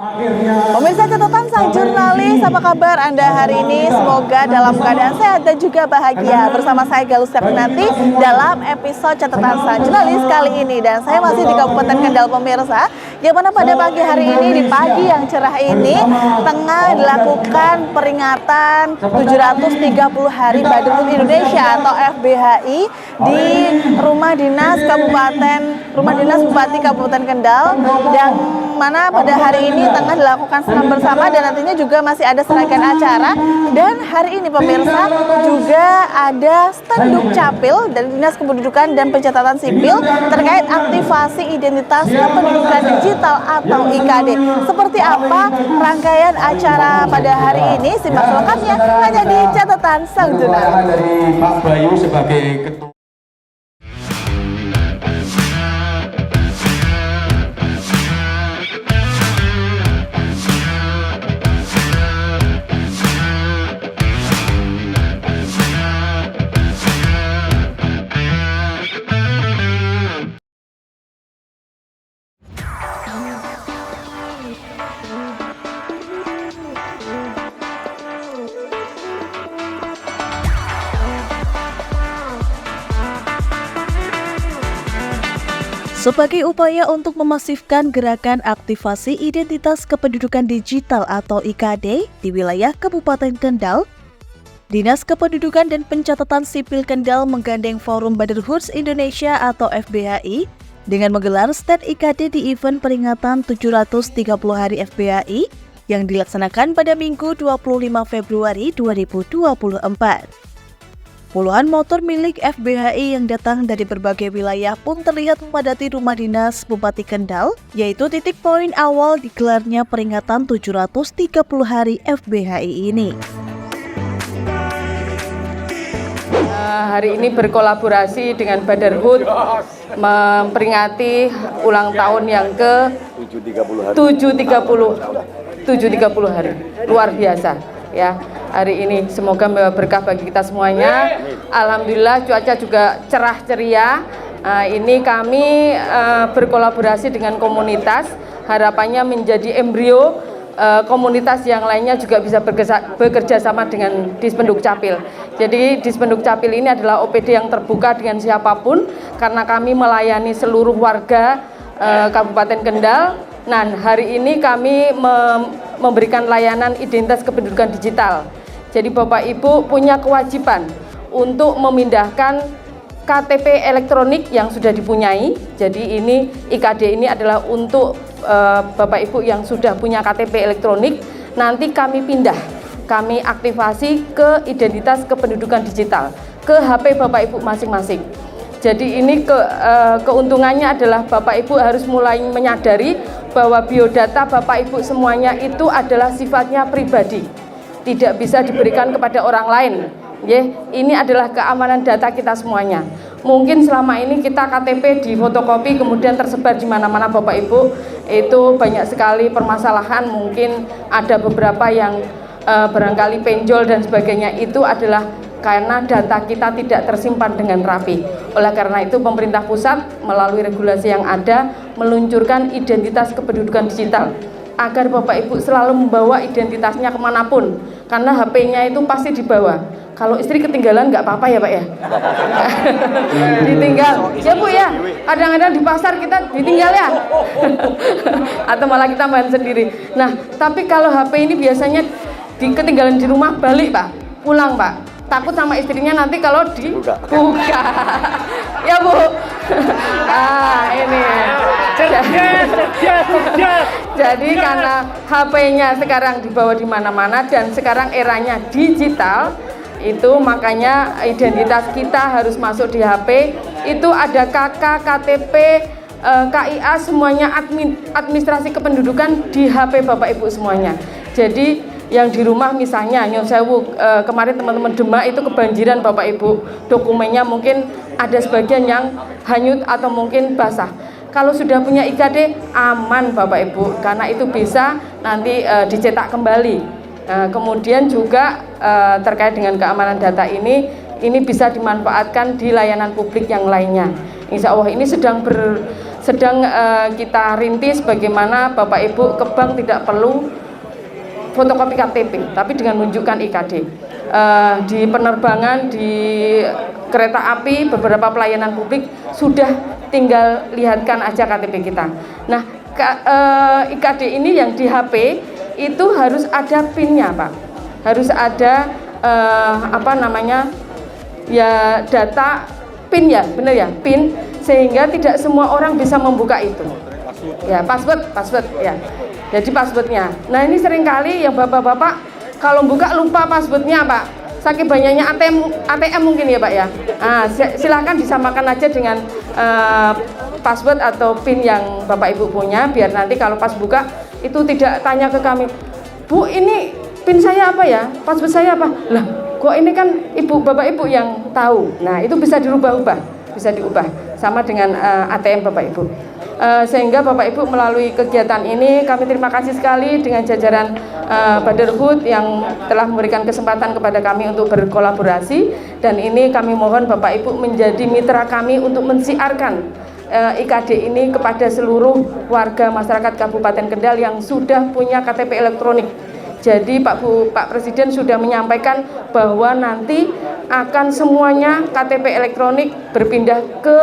Pemirsa catatan sang jurnalis, apa kabar Anda hari ini? Semoga dalam keadaan sehat dan juga bahagia. Bersama saya Galus Septinanti dalam episode catatan sang jurnalis kali ini. Dan saya masih di Kabupaten Kendal pemirsa, yang mana pada pagi hari ini, di pagi yang cerah ini, tengah dilakukan peringatan 730 Hari Badarut Indonesia atau FBHI di Rumah Dinas Bupati Kabupaten Kendal, yang mana pada hari ini tengah dilakukan senam bersama dan nantinya juga masih ada serangkaian acara. Dan hari ini pemirsa juga ada stand Dukcapil dari Dinas Kependudukan dan Pencatatan Sipil terkait aktivasi identitas kependudukan digital atau IKD. Seperti apa rangkaian acara pada hari ini? Simak selengkapnya hanya di catatan sang jurnalis. Dari Pak Bayu sebagai ketua. Sebagai upaya untuk memasifkan gerakan aktivasi identitas kependudukan digital atau IKD di wilayah Kabupaten Kendal, Dinas Kependudukan dan Pencatatan Sipil Kendal menggandeng Forum Badarut Indonesia atau FBHI dengan menggelar stand IKD di event peringatan 730 Hari FBHI yang dilaksanakan pada Minggu 25 Februari 2024. Puluhan motor milik FBHI yang datang dari berbagai wilayah pun terlihat memadati rumah dinas Bupati Kendal, yaitu titik poin awal digelarnya peringatan 730 Hari FBHI ini. Hari ini berkolaborasi dengan Badarut memperingati ulang tahun yang ke 730 hari. Luar biasa ya. Hari ini semoga membawa berkah bagi kita semuanya. Alhamdulillah cuaca juga cerah ceria. Ini kami berkolaborasi dengan komunitas, harapannya menjadi embrio komunitas yang lainnya juga bisa bekerja sama dengan Dispenduk Capil. Jadi Dispenduk Capil ini adalah OPD yang terbuka dengan siapapun karena kami melayani seluruh warga Kabupaten Kendal. Nah, hari ini kami memberikan layanan identitas kependudukan digital. Jadi Bapak Ibu punya kewajiban untuk memindahkan KTP elektronik yang sudah dipunyai. Jadi ini IKD ini adalah untuk Bapak Ibu yang sudah punya KTP elektronik. Nanti kami pindah, kami aktivasi ke identitas kependudukan digital, ke HP Bapak Ibu masing-masing. Jadi ini keuntungannya adalah Bapak Ibu harus mulai menyadari bahwa biodata Bapak Ibu semuanya itu adalah sifatnya pribadi, tidak bisa diberikan kepada orang lain. Ini adalah keamanan data kita semuanya. Mungkin selama ini kita KTP di fotokopi kemudian tersebar di mana-mana Bapak Ibu, itu banyak sekali permasalahan. Mungkin ada beberapa yang barangkali penjol dan sebagainya. Itu adalah karena data kita tidak tersimpan dengan rapi. Oleh karena itu pemerintah pusat melalui regulasi yang ada meluncurkan identitas kependudukan digital agar Bapak Ibu selalu membawa identitasnya kemanapun, karena HP-nya itu pasti dibawa. Kalau istri ketinggalan nggak apa-apa ya Pak ya? Ditinggal, ya Bu ya, kadang-kadang di pasar kita ditinggal ya, atau malah kita main sendiri. Nah, tapi kalau HP ini biasanya ketinggalan di rumah, balik Pak, pulang Pak. Takut sama istrinya nanti kalau dibuka. Ya Bu. Ini. Jadi karena HP-nya sekarang dibawa di mana-mana dan sekarang eranya digital, itu makanya identitas kita harus masuk di HP. Itu ada KK, KTP, KIA, semuanya administrasi kependudukan di HP Bapak Ibu semuanya. Jadi yang di rumah misalnya Nyon Sewu, kemarin teman-teman Demak itu kebanjiran Bapak Ibu, dokumennya mungkin ada sebagian yang hanyut atau mungkin basah. Kalau sudah punya IKD aman Bapak Ibu, karena itu bisa nanti dicetak kembali. Kemudian juga terkait dengan keamanan data ini bisa dimanfaatkan di layanan publik yang lainnya. Insya Allah ini sedang kita rintis bagaimana Bapak Ibu ke bank tidak perlu fotokopi KTP, tapi dengan menunjukkan IKD. Di penerbangan, di kereta api, beberapa pelayanan publik sudah tinggal lihatkan aja KTP kita. Nah, IKD ini yang di HP itu harus ada PIN-nya, Pak. Harus ada ya data PIN ya, benar ya, PIN, sehingga tidak semua orang bisa membuka itu. Ya, password ya. Jadi passwordnya. Nah, ini seringkali yang bapak-bapak kalau buka lupa passwordnya, Pak. Saking banyaknya ATM mungkin ya, Pak ya. Nah, silakan disamakan aja dengan password atau PIN yang Bapak Ibu punya, biar nanti kalau pas buka itu tidak tanya ke kami, Bu, ini PIN saya apa ya? Password saya apa? Lah, kok ini kan Bapak Ibu yang tahu. Nah, itu bisa dirubah-ubah, bisa diubah sama dengan ATM Bapak Ibu. Sehingga Bapak Ibu melalui kegiatan ini kami terima kasih sekali dengan jajaran Brotherhood yang telah memberikan kesempatan kepada kami untuk berkolaborasi, dan ini kami mohon Bapak Ibu menjadi mitra kami untuk mensiarkan IKD ini kepada seluruh warga masyarakat Kabupaten Kendal yang sudah punya KTP elektronik. Jadi Pak Presiden sudah menyampaikan bahwa nanti akan semuanya KTP elektronik berpindah ke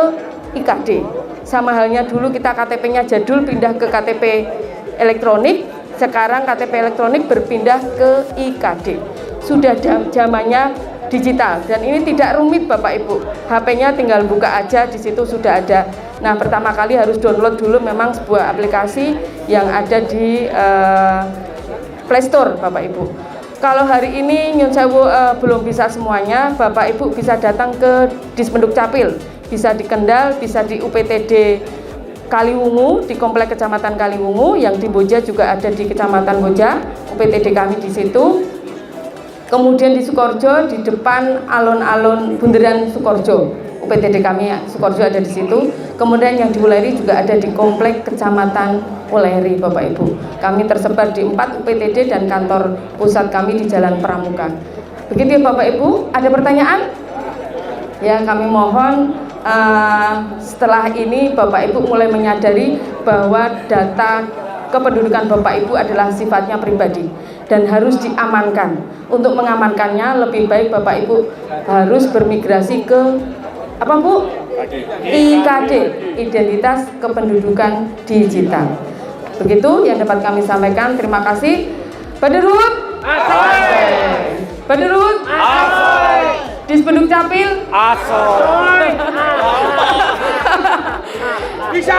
IKD. Sama halnya dulu kita KTP-nya jadul pindah ke KTP elektronik, sekarang KTP elektronik berpindah ke IKD. Sudah zamannya digital dan ini tidak rumit Bapak Ibu. HP-nya tinggal buka aja, di situ sudah ada. Nah, pertama kali harus download dulu memang sebuah aplikasi yang ada di Play Store Bapak Ibu. Kalau hari ini Nyun Sewu belum bisa semuanya, Bapak Ibu bisa datang ke Dispenduk Capil, bisa di Kendal, bisa di UPTD Kaliwungu, di Komplek Kecamatan Kaliwungu, yang di Boja juga ada di Kecamatan Boja, UPTD kami di situ. Kemudian di Sukorjo, di depan alun-alun Bundaran Sukorjo, UPTD kami Sukorjo ada di situ. Kemudian yang di Wuleri juga ada di Komplek Kecamatan Wuleri Bapak Ibu. Kami tersebar di 4 UPTD dan kantor pusat kami di Jalan Pramuka. Begitu ya Bapak Ibu, ada pertanyaan? Ya, kami mohon setelah ini Bapak Ibu mulai menyadari bahwa data kependudukan Bapak Ibu adalah sifatnya pribadi dan harus diamankan. Untuk mengamankannya lebih baik Bapak Ibu harus bermigrasi ke apa Bu? IKD, Identitas Kependudukan Digital. Begitu yang dapat kami sampaikan. Terima kasih. Brotherhood, Brotherhood, Dispenduk Capil, bisa.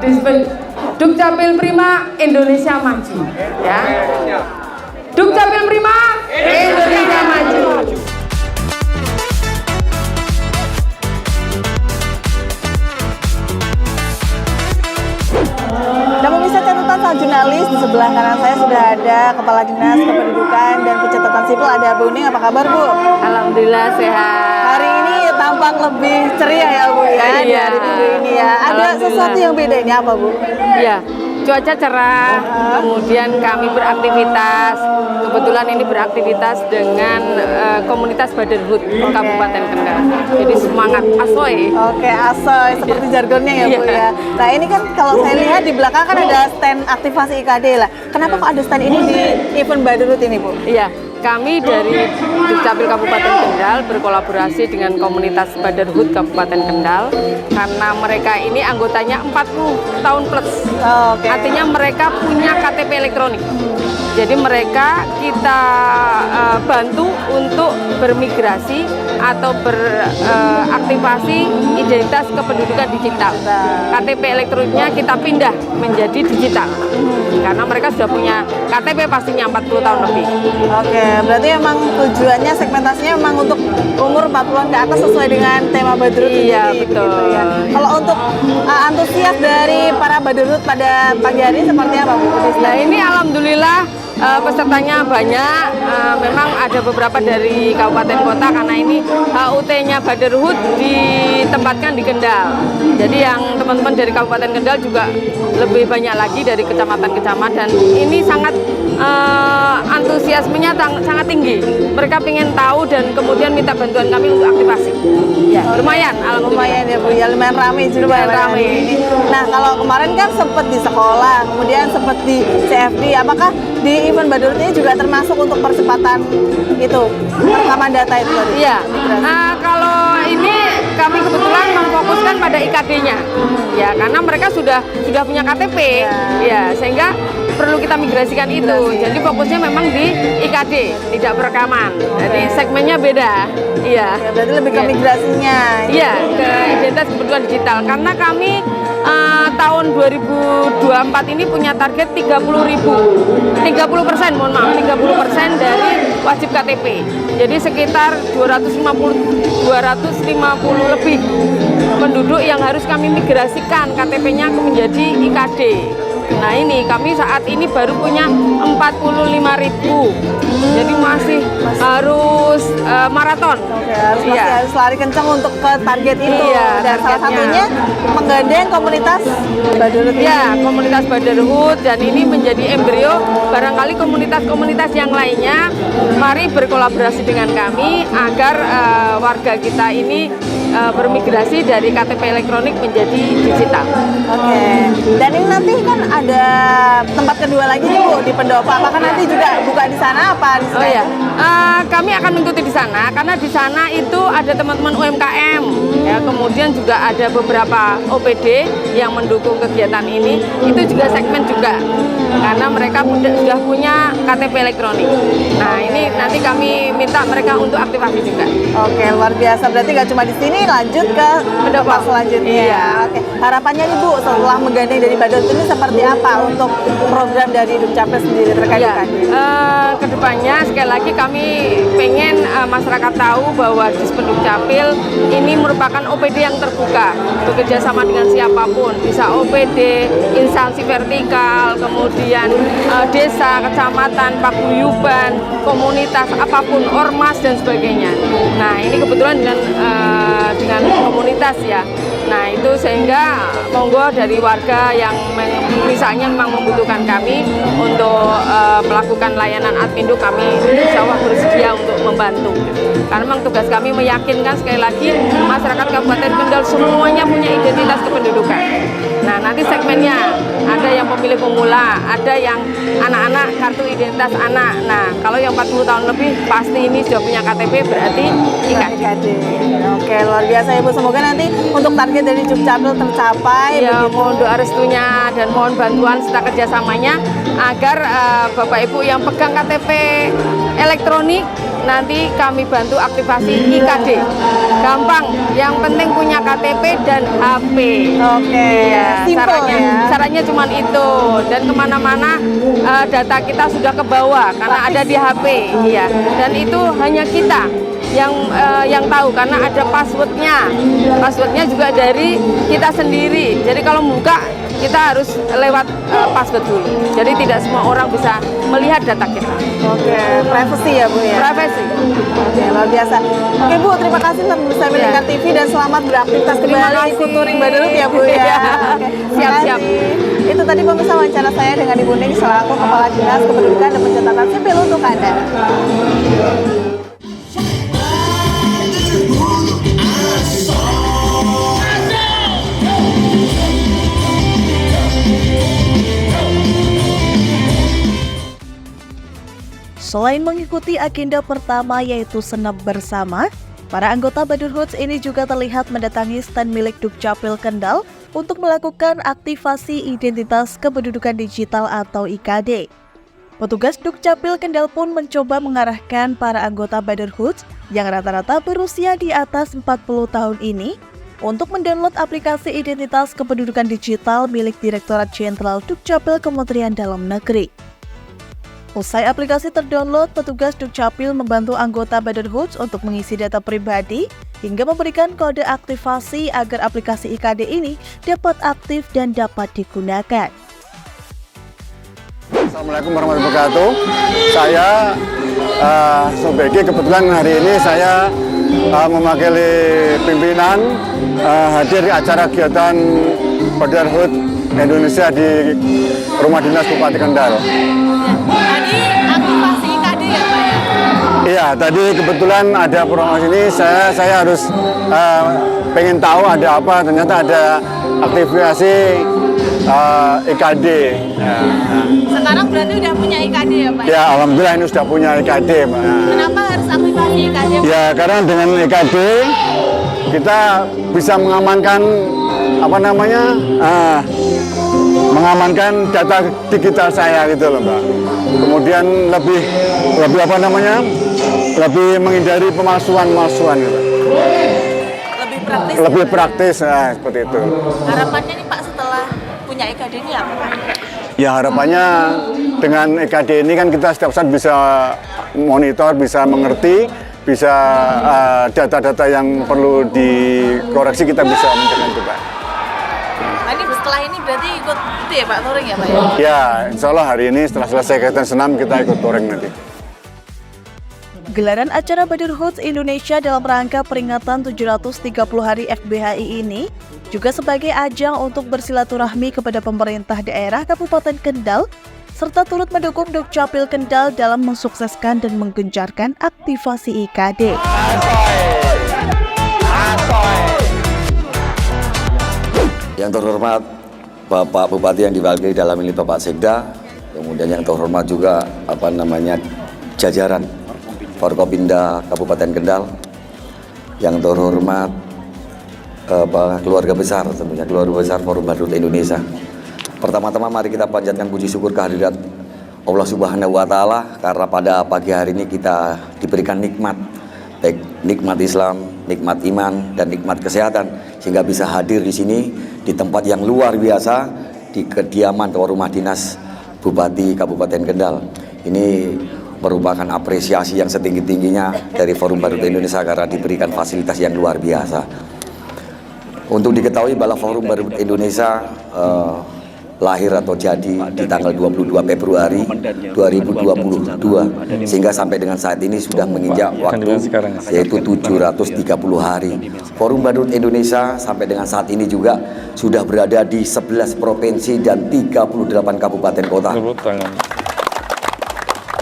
Dispenduk Capil Prima, Indonesia Maju. Ya. Dukcapil Prima, Indonesia Maju. Dan pemirsa catatan sang jurnalis, di sebelah kanan saya sudah ada Kepala Dinas Kependudukan dan Pencatatan Sipil, ada Bu Ning. Apa kabar Bu? Alhamdulillah sehat. Hari ini tampak lebih ceria ya Bu ya, di Iya. hari Minggu ini ya. Ada sesuatu yang beda, ini apa Bu? Ya, cuaca cerah, kemudian kami beraktivitas. Kebetulan ini beraktivitas dengan komunitas Brotherhood Kabupaten Kendal. Jadi semangat asoy. Oke, asoy seperti jargonnya ya Bu ya. Nah ini kan kalau saya lihat di belakang kan ada stand aktivasi IKD lah. Kenapa kok ada stand ini di event Brotherhood ini Bu? Iya, kami dari Dukcapil Kabupaten Kendal berkolaborasi dengan komunitas Brotherhood Kabupaten Kendal karena mereka ini anggotanya 40 tahun plus. Oke. Artinya mereka punya KTP elektronik. Jadi mereka kita bantu untuk bermigrasi atau beraktivasi identitas kependudukan digital. KTP elektroniknya kita pindah menjadi digital. Karena mereka sudah punya KTP pastinya 40 tahun lebih. Oke, berarti memang tujuannya segmentasinya memang untuk umur 40-an ke atas sesuai dengan tema Brotherhood ini. Iya, betul. Begitu ya. Kalau untuk antusias dari para Brotherhood pada pagi hari seperti apa Bu? Nah ini alhamdulillah pesertanya banyak, memang ada beberapa dari kabupaten kota karena ini HUT-nya Brotherhood ditempatkan di Kendal. Jadi yang teman-teman dari Kabupaten Kendal juga lebih banyak lagi dari kecamatan-kecamatan dan ini sangat antusiasmenya sangat tinggi. Mereka ingin tahu dan kemudian minta bantuan kami untuk aktivasi. Ya, lumayan, alhamdulillah. Lumayan ya Bu, ya lumayan ramai juga. Lumayan ramai. Nah, kalau kemarin kan sempat di sekolah, kemudian sempat di CFD, apakah di event Badurut ini juga termasuk untuk percepatan itu, perekaman data itu tadi? Iya, kalau ini kami kebetulan memfokuskan pada IKD-nya, ya karena mereka sudah punya KTP, ya sehingga perlu kita migrasikan itu. Jadi fokusnya memang di IKD, tidak perekaman. Jadi segmennya beda. Iya. Ya, berarti lebih ke migrasinya. Iya, ke identitas kependudukan digital. Karena kami tahun 2024 ini punya target 30%, mohon maaf, 30% dari wajib KTP. Jadi sekitar 250 lebih penduduk yang harus kami migrasikan KTP-nya menjadi IKD. Nah ini kami saat ini baru punya 45.000, jadi masih harus maraton. Oke, harus lari kencang untuk ke target itu. Iya, dan salah targetnya. satunya menggandeng komunitas Badurut. Ya, komunitas Badurut, dan ini menjadi embrio barangkali komunitas-komunitas yang lainnya mari berkolaborasi dengan kami agar warga kita ini bermigrasi dari KTP elektronik menjadi digital. Oke. Dan ini nanti kan ada tempat kedua lagi nih Bu di Pendopo. Apakah nanti juga buka di sana apa di sana? Oh ya, kami akan mengikuti di sana karena di sana itu ada teman-teman UMKM, ya kemudian juga ada beberapa OPD yang mendukung kegiatan ini. Itu juga segmen juga karena mereka sudah punya KTP elektronik. Nah ini nanti kami minta mereka untuk aktivasi juga. Oke, luar biasa. Berarti nggak cuma di sini, lanjut ke tempat selanjutnya. Iya. Oke. Harapannya nih Bu setelah menggandeng dari Badurut ini seperti apa untuk program dari Dukcapil sendiri terkait Ya, dengan kedepannya sekali lagi kami pengen masyarakat tahu bahwa Dispendukcapil ini merupakan OPD yang terbuka, bekerja sama dengan siapapun, bisa OPD, instansi vertikal, kemudian desa, kecamatan, paguyuban, komunitas apapun, ormas dan sebagainya. Nah ini kebetulan dengan komunitas ya. Nah itu sehingga monggo dari warga yang misalnya memang membutuhkan kami untuk melakukan layanan adminduk, kami insya Allah bersedia untuk membantu. Karena memang tugas kami meyakinkan sekali lagi masyarakat Kabupaten Kendal semuanya punya identitas kependudukan. Nah nanti segmennya ada yang pemilih pemula, ada yang anak-anak kartu identitas anak. Nah kalau yang 40 tahun lebih pasti ini sudah punya KTP berarti IKD. Oke, luar biasa Ibu. Semoga nanti untuk target dari Dukcapil tercapai. Ya, mohon doa restunya dan mohon bantuan serta kerjasamanya agar Bapak Ibu yang pegang KTP elektronik nanti kami bantu aktivasi IKD. Gampang, yang penting punya KTP dan HP. Oke, Ya, syaratnya cuma itu, dan kemana-mana data kita sudah ke bawah karena ada di HP, ya. Dan itu hanya kita yang tahu karena ada passwordnya juga dari kita sendiri. Jadi kalau buka kita harus lewat password dulu. Jadi tidak semua orang bisa melihat data kita. Oke, privacy ya Bu ya. Privacy. Oke, luar biasa. Oke Bu, terima kasih telah bersama mendengar TV dan selamat beraktivitas kembali di Touring Badurut ya Bu ya. Oke, Siap-siap. Itu tadi pemirsa wawancara saya dengan Ibu Ning selaku Kepala Dinas Kependudukan dan Pencatatan Sipil untuk Anda. Selain mengikuti agenda pertama yaitu senam bersama, para anggota Badurut ini juga terlihat mendatangi stand milik Dukcapil Kendal untuk melakukan aktivasi identitas kependudukan digital atau IKD. Petugas Dukcapil Kendal pun mencoba mengarahkan para anggota Badurut yang rata-rata berusia di atas 40 tahun ini untuk mendownload aplikasi identitas kependudukan digital milik Direktorat Jenderal Dukcapil Kementerian Dalam Negeri. Usai aplikasi terdownload, petugas Dukcapil membantu anggota Badurut untuk mengisi data pribadi hingga memberikan kode aktivasi agar aplikasi IKD ini dapat aktif dan dapat digunakan. Assalamualaikum warahmatullahi wabarakatuh. Saya Sobeki, kebetulan hari ini saya mewakili pimpinan hadir di acara kegiatan Badurut Indonesia di Rumah Dinas Bupati Kendal. Tadi Iya, tadi kebetulan ada promosi ini, saya harus pengen tahu ada apa. Ternyata ada aktivasi IKD. Sekarang berarti udah punya IKD ya Pak? Ya, alhamdulillah ini sudah punya IKD, Pak. Kenapa harus aktivasi IKD? Ya, karena dengan IKD kita bisa mengamankan mengamankan data digital saya gitu loh, Mbak. Kemudian lebih lebih menghindari pemalsuan gitu. Lebih praktis. Lebih praktis, seperti itu. Harapannya nih Pak setelah punya IKD ini apa Pak? Ya harapannya dengan EKD ini kan kita setiap saat bisa monitor, bisa mengerti, bisa data-data yang perlu dikoreksi kita bisa mencegah itu, Pak. Nah, ini setelah ini berarti ikut itu ya Pak, touring ya Pak ya? Ya, insya Allah hari ini setelah selesai kegiatan senam kita ikut touring nanti. Gelaran acara Brotherhood Indonesia dalam rangka peringatan 730 hari FBHI ini juga sebagai ajang untuk bersilaturahmi kepada pemerintah daerah Kabupaten Kendal serta turut mendukung Dukcapil Kendal dalam mensukseskan dan menggencarkan aktivasi IKD. Yang terhormat Bapak Bupati yang diwakili dalam ini Bapak Sekda, kemudian yang terhormat juga jajaran Forkopimda Kabupaten Kendal, yang terhormat keluarga besar, tentunya keluarga besar Forum Brotherhood Indonesia. Pertama-tama mari kita panjatkan puji syukur kehadirat Allah Subhanahu wa Ta'ala karena pada pagi hari ini kita diberikan nikmat, baik nikmat Islam, nikmat iman, dan nikmat kesehatan, sehingga bisa hadir di sini di tempat yang luar biasa, di kediaman atau rumah dinas Bupati Kabupaten Kendal. Ini merupakan apresiasi yang setinggi-tingginya dari Forum Brotherhood Indonesia karena diberikan fasilitas yang luar biasa. Untuk diketahui bahwa Forum Brotherhood Indonesia lahir atau jadi di tanggal 22 Februari 2022 sehingga sampai dengan saat ini sudah menginjak waktu yaitu 730 hari. Forum Brotherhood Indonesia sampai dengan saat ini juga sudah berada di 11 provinsi dan 38 kabupaten kota.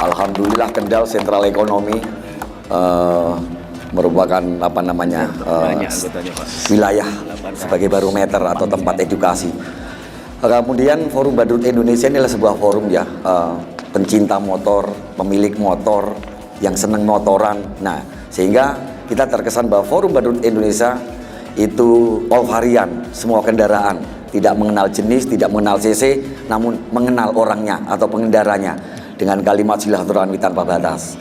Alhamdulillah Kendal sentral ekonomi merupakan wilayah sebagai barometer atau tempat edukasi. Kemudian Forum Brotherhood Indonesia ini adalah sebuah forum ya, pencinta motor, pemilik motor yang senang motoran. Nah, sehingga kita terkesan bahwa Forum Brotherhood Indonesia itu all varian, semua kendaraan, tidak mengenal jenis, tidak mengenal cc, namun mengenal orangnya atau pengendaranya dengan kalimat silaturahmi tanpa batas.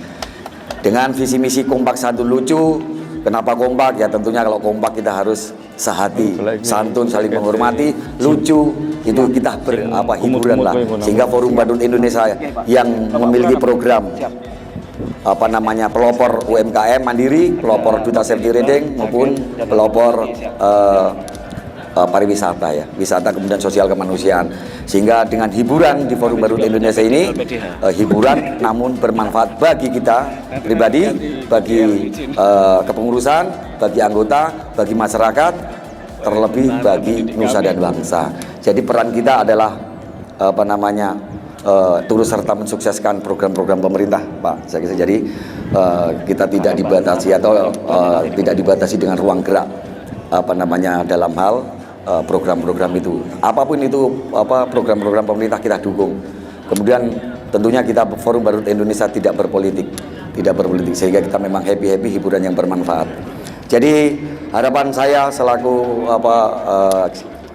Dengan visi misi kompak santun lucu. Kenapa kompak? Ya tentunya kalau kompak kita harus sehati, santun, saling menghormati, lucu, itu kita hiburan lah. Sehingga Forum Brotherhood Indonesia yang memiliki program pelopor UMKM mandiri, pelopor duta safety riding maupun pelopor pariwisata ya, wisata kemudian sosial kemanusiaan. Sehingga dengan hiburan di Forum Brotherhood Indonesia ini hiburan namun bermanfaat bagi kita pribadi, bagi kepengurusan, bagi anggota, bagi masyarakat, terlebih bagi nusa dan bangsa. Jadi peran kita adalah turut serta mensukseskan program-program pemerintah, Pak. Jadi kita tidak dibatasi atau tidak dibatasi dengan ruang gerak dalam hal program-program itu. Apapun itu program-program pemerintah kita dukung. Kemudian tentunya kita Forum Brotherhood Indonesia tidak berpolitik sehingga kita memang happy hiburan yang bermanfaat. Jadi harapan saya selaku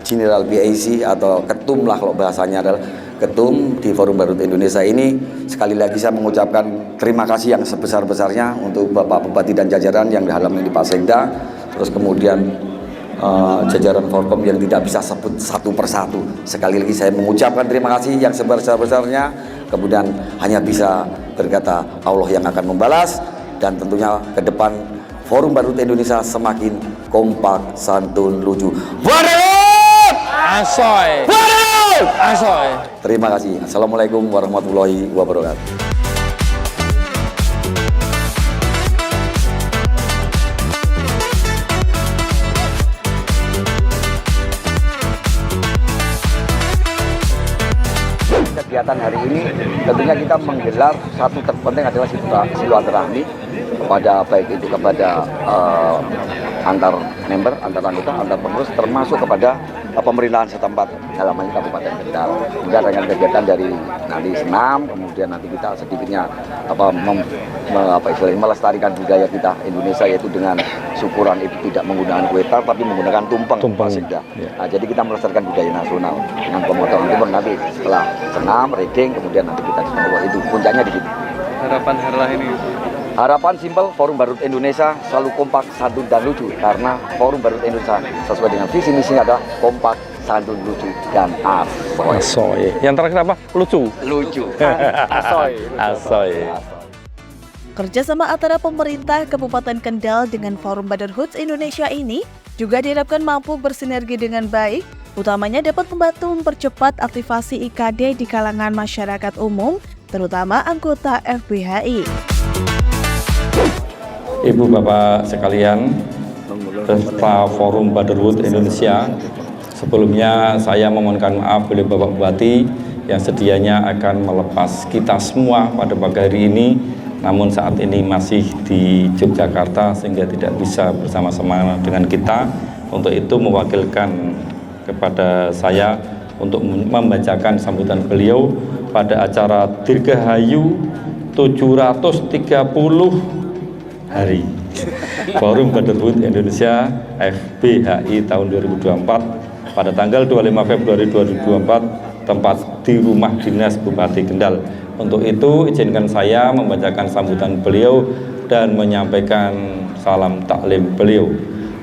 General BAC atau ketum lah kalau bahasanya adalah ketum di Forum Brotherhood Indonesia ini, sekali lagi saya mengucapkan terima kasih yang sebesar-besarnya untuk Bapak Bupati dan jajaran yang dalam ini Pak Sekda, terus kemudian jajaran Forkom yang tidak bisa sebut satu persatu. Sekali lagi saya mengucapkan terima kasih yang sebesar-besarnya, kemudian hanya bisa berkata Allah yang akan membalas, dan tentunya ke depan Forum Brotherhood Indonesia semakin kompak, santun, lucu. Brotherhood! Asoy! Brotherhood! Asoy! Terima kasih. Assalamualaikum warahmatullahi wabarakatuh. kegiatan hari ini tentunya kita menggelar satu terpenting adalah silaturahmi kepada baik itu kepada antar member, antar anggota, antar pengurus, termasuk kepada pemerintahan setempat dalam hal ini Kabupaten Kendal. Hingga dengan kegiatan dari nanti senam, kemudian nanti kita sedikitnya melestarikan budaya kita Indonesia, yaitu dengan syukuran itu tidak menggunakan kue tar tapi menggunakan tumpeng. Ya. Nah, jadi kita melestarikan budaya nasional dengan pemotongan tumpeng nanti setelah senam, reading, kemudian nanti kita itu puncaknya di situ. Harapan Herlah ini? Harapan simpel, Forum Barut Indonesia selalu kompak, santun dan lucu, karena Forum Barut Indonesia sesuai dengan visi misinya adalah kompak, santun, lucu dan asoy. Asoy. Yang terakhir apa? Lucu. Lucu. Asoy. Asoy. Kerjasama antara pemerintah Kabupaten Kendal dengan Forum Brotherhood Indonesia ini juga diharapkan mampu bersinergi dengan baik, utamanya dapat membantu mempercepat aktivasi IKD di kalangan masyarakat umum, terutama anggota FBHI. Ibu Bapak sekalian, peserta Forum Brotherhood Indonesia, sebelumnya saya memohonkan maaf bagi Bapak Bupati yang sedianya akan melepas kita semua pada pagi hari ini, namun saat ini masih di Yogyakarta sehingga tidak bisa bersama-sama dengan kita. Untuk itu mewakilkan kepada saya untuk membacakan sambutan beliau pada acara Dirgahayu 730 hari Forum Brotherhood Indonesia FBHI tahun 2024 pada tanggal 25 Februari 2024 tempat di rumah dinas Bupati Kendal. Untuk itu izinkan saya membacakan sambutan beliau dan menyampaikan salam taklim beliau.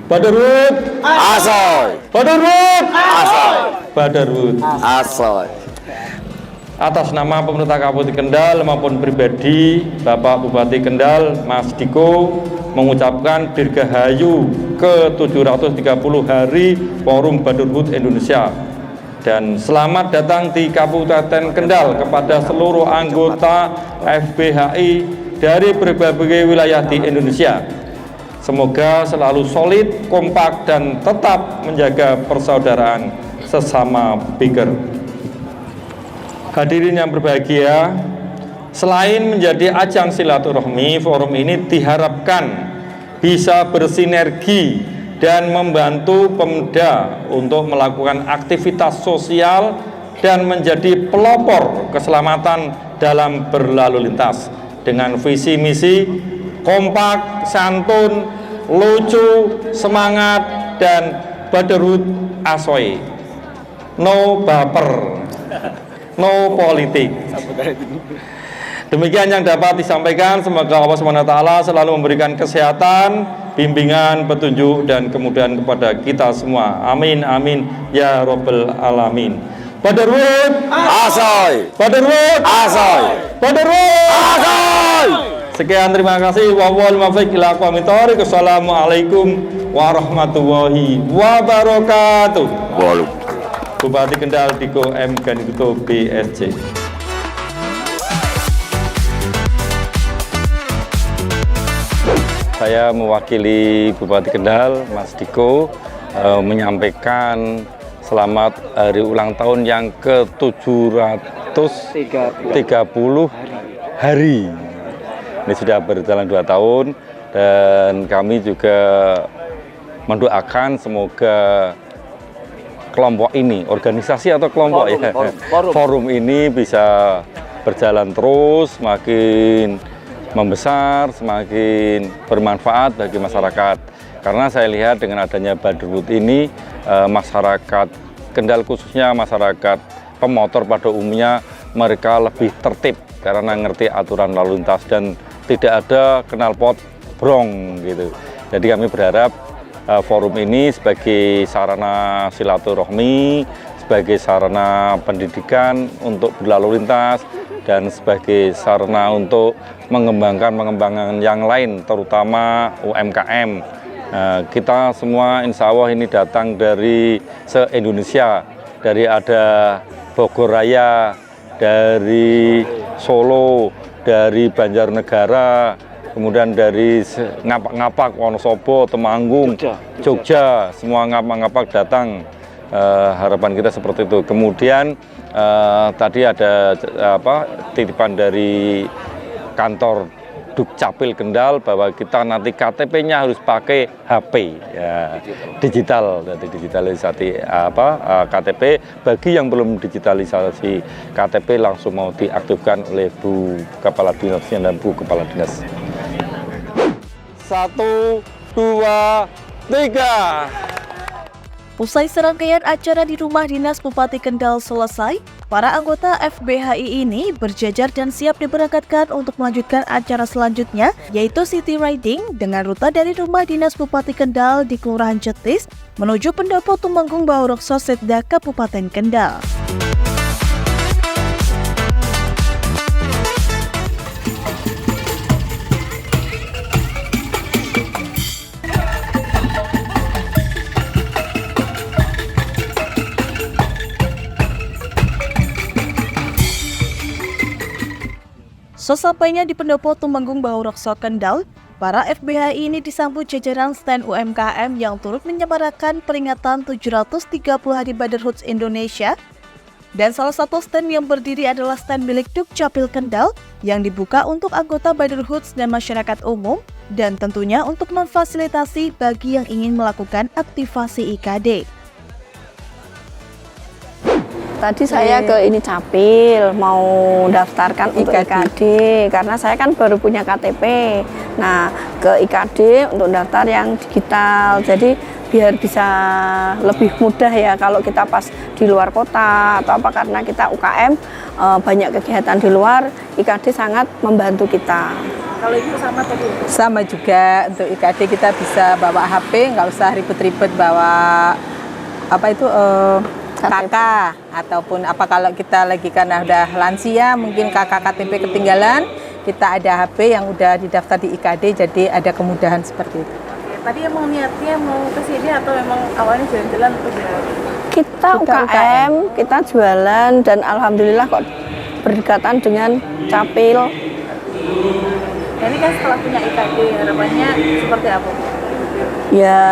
Brotherhood Asoy. Brotherhood Asoy. Brotherhood Asoy. Atas nama pemerintah Kabupaten Kendal maupun pribadi Bapak Bupati Kendal, Mas Diko, mengucapkan Dirgahayu ke-730 hari Forum Brotherhood Indonesia. Dan selamat datang di Kabupaten Kendal kepada seluruh anggota FBHI dari berbagai wilayah di Indonesia. Semoga selalu solid, kompak, dan tetap menjaga persaudaraan sesama biker. Hadirin yang berbahagia, selain menjadi ajang silaturahmi, forum ini diharapkan bisa bersinergi dan membantu Pemda untuk melakukan aktivitas sosial dan menjadi pelopor keselamatan dalam berlalu lintas dengan visi misi kompak, santun, lucu, semangat, dan brotherhood asoy. No baper, no politik. Demikian yang dapat disampaikan. Semoga Allah SWT selalu memberikan kesehatan, bimbingan, petunjuk, dan kemudahan kepada kita semua. Amin, amin, ya Rabbal Alamin. Brotherhood Asoy. Brotherhood Asoy. Brotherhood Asoy. Sekian, terima kasih. Wallahul muwaffiq ila aqwamit thoriq. Wassalamualaikum warahmatullahi wabarakatuh. Bupati Kendal Diko M. Ganikuto BSC. Saya mewakili Bupati Kendal, Mas Diko, menyampaikan selamat hari ulang tahun yang ke-730 hari. Ini sudah berjalan 2 tahun dan kami juga mendoakan semoga kelompok ini, organisasi atau kelompok forum ini bisa berjalan terus, semakin membesar, semakin bermanfaat bagi masyarakat. Karena saya lihat dengan adanya Brotherhood ini, masyarakat Kendal khususnya masyarakat pemotor pada umumnya mereka lebih tertib karena ngerti aturan lalu lintas dan tidak ada knalpot brong gitu. Jadi kami berharap forum ini sebagai sarana silaturahmi, sebagai sarana pendidikan untuk berlalu lintas, dan sebagai sarana untuk mengembangkan yang lain, terutama UMKM. Kita semua insya Allah ini datang dari se-Indonesia, dari ada Bogor Raya, dari Solo, dari Banjarnegara, kemudian dari Ngapak-Ngapak, Wonosobo, Temanggung, Jogja, semua ngapak-ngapak datang harapan kita seperti itu. Kemudian tadi ada titipan dari kantor Dukcapil Kendal bahwa kita nanti KTP-nya harus pakai HP ya, digital. Jadi digitalisasi KTP bagi yang belum digitalisasi KTP langsung mau diaktifkan oleh Bu Kepala Dinasnya dan Bu Kepala Dinas. 1, 2, 3. Usai serangkaian acara di rumah dinas Bupati Kendal selesai, para anggota FBHI ini berjajar dan siap diberangkatkan untuk melanjutkan acara selanjutnya, yaitu City Riding dengan rute dari rumah dinas Bupati Kendal di Kelurahan Jetis menuju Pendopo Tumenggung Baurekso Setda Kabupaten Kendal. Sesampainya di Pendopo Tumenggung Baurekso Kendal, para FBHI ini disambut jajaran stand UMKM yang turut menyemarakan peringatan 730 Hari Brotherhood Indonesia. Dan salah satu stand yang berdiri adalah stand milik Dukcapil Kendal yang dibuka untuk anggota Brotherhood dan masyarakat umum dan tentunya untuk memfasilitasi bagi yang ingin melakukan aktivasi IKD. Tadi saya ke ini Capil mau daftarkan untuk IKD karena saya kan baru punya KTP. Nah, ke IKD untuk daftar yang digital. Jadi biar bisa lebih mudah ya kalau kita pas di luar kota atau apa, karena kita UKM banyak kegiatan di luar, IKD sangat membantu kita. Kalau itu sama tadi? Sama juga, untuk IKD kita bisa bawa HP, nggak usah ribet-ribet bawa KK ataupun apa, kalau kita lagi karena udah lansia mungkin KTP ketinggalan, kita ada HP yang udah didaftar di IKD, jadi ada kemudahan seperti itu. Tadi emang niatnya mau ke sini atau memang awalnya jalan-jalan udah? Kita UKM, kita jualan dan alhamdulillah kok berdekatan dengan Capil. Ini kan setelah punya IKD, harapannya seperti apa? Ya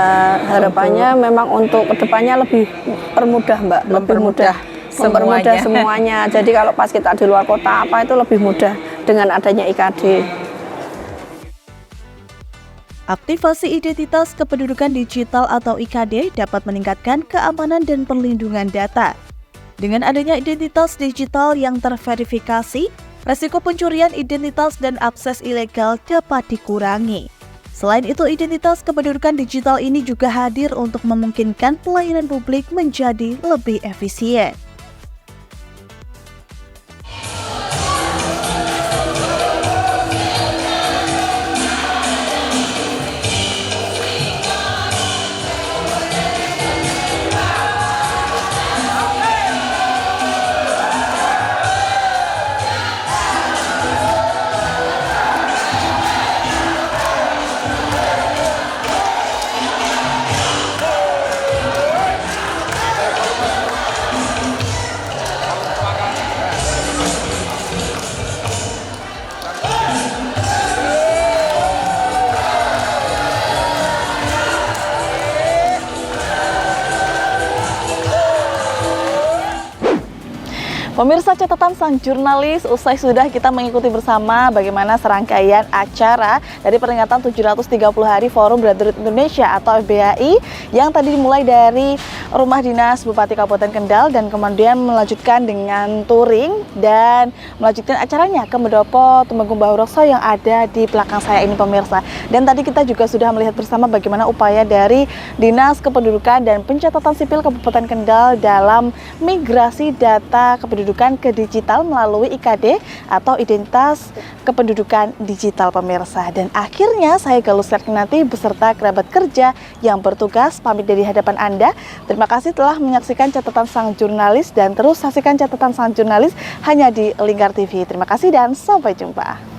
harapannya memang untuk kedepannya lebih permudah Mbak, lebih mudah mempermudah semuanya. Jadi kalau pas kita di luar kota apa itu lebih mudah dengan adanya IKD. Aktivasi identitas kependudukan digital atau IKD dapat meningkatkan keamanan dan perlindungan data. Dengan adanya identitas digital yang terverifikasi, resiko pencurian identitas dan akses ilegal dapat dikurangi. Selain itu, identitas kependudukan digital ini juga hadir untuk memungkinkan pelayanan publik menjadi lebih efisien. Pemirsa Catatan Sang Jurnalis, usai sudah kita mengikuti bersama bagaimana serangkaian acara dari peringatan 730 Hari Forum Brotherhood Indonesia atau FBHI yang tadi dimulai dari Rumah Dinas Bupati Kabupaten Kendal dan kemudian melanjutkan dengan touring dan melanjutkan acaranya ke Pendopo Tumenggung Baurekso yang ada di belakang saya ini pemirsa. Dan tadi kita juga sudah melihat bersama bagaimana upaya dari Dinas Kependudukan dan Pencatatan Sipil Kabupaten Kendal dalam migrasi data kependudukan ke digital melalui IKD atau Identitas Kependudukan Digital pemirsa. Dan akhirnya saya Galus Serkinanti beserta kerabat kerja yang bertugas pamit dari hadapan Anda. Terima kasih telah menyaksikan Catatan Sang Jurnalis dan terus saksikan Catatan Sang Jurnalis hanya di Lingkar TV. Terima kasih dan sampai jumpa.